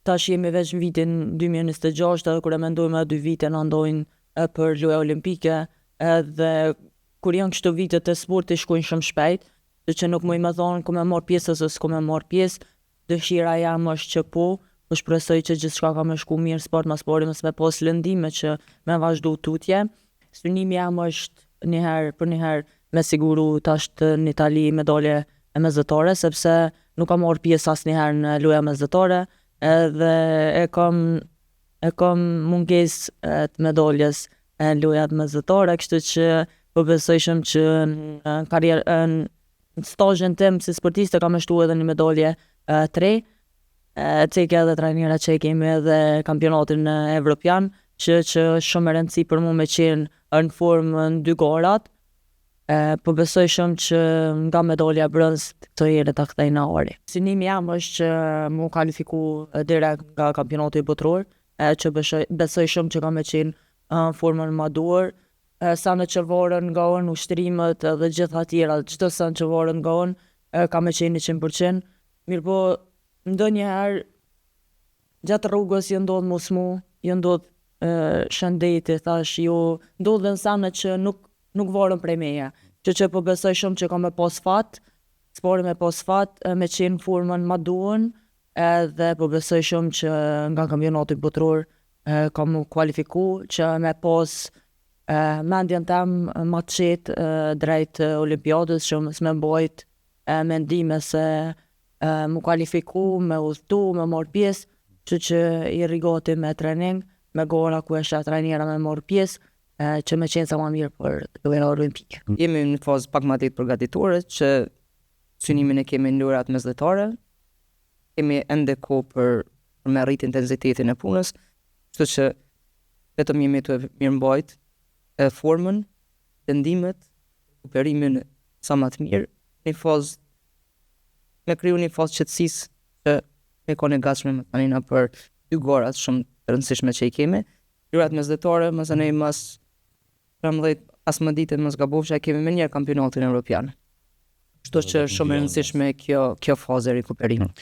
tash jemi veç në vitin 2026 edhe kur e mendojmë atë 2 vite na ndojnë për loja olimpike, edhe kur janë kështu vitet e sportit shkojnë shumë shpejt, që nuk muj me thonë ku me marr pjesë ose s'ku me marr pjesë. Dëshira jam është që po shpresoj që gjithçka ka me shku mirë sport mas pari mos me pas lëndime që me vazhdu tutje. Synimi jam është njëherë me siguru tash në Itali medalje e mesdhetare, sepse nuk kam marrë pjesë asnjëherë në loja mesdhetare, edhe e kam mungesë të medaljes e lojat mesdhetare, kështu që po besojshëm që në karrierë në stazhin tim si sportiste kam shtu edhe një medalje 3. Cekja edhe trajnera që kemi edhe kampionatin evropian, që shumë e rëndësi për mu me qenë në formë në 2 garat. Po besoj shumë që nga medalja bronz këto herë ta kthej në ari. Synimi jam është që mu kvalifiku direkt nga kampionati botror, që besoj shumë që ka me qenë në formën ma duhur, sa në që varën nga unë ushtrimet dhe gjitha tjera, çdo sen që varën nga unë ka me qenë 100%. Mirë po, ndonjëherë gjatë rrugës ju ndodh mos mu, ju ndodh shëndeti, thash jo, ndodhen sene që nuk varën prej meje, që po besoj shumë që ka me pas fat, s'pari me pas fat, me qenë formën ma duhen, edhe po besoj shumë që nga kampionati botror ka mu kvalifiku, që me pas mendjen tem ma të qetë drejt olimpiadës, që s'me mbajt mendime se mu kvalifiku, me udhtu, me marrë pjesë, që i rigati me trening, me gara ku e shet trajnera me marrë pjesë, që me qenë sa ma mirë për lojën olimpike. Jemi në fazë pak ma ditë përgatitore, që synimin e kemi në lojrat mesdhetare, kemi ende kohë për me rrit intensitetin e punës, kështu që vetëm jemi të mirëmbajt formën, tendimet, recuperimin sa ma të mirë, me kriju një fazë qetësisë që me kone gatshme me tanina për 2 garat shumë të rëndësishme që i kemi. Lojrat mesdhetare, mësënej mas 13 as më ditë mos gabofsha kemi me njerë kampionatin evropian. Kështu që shumë e rëndësishme kjo fazë e rikuperimit.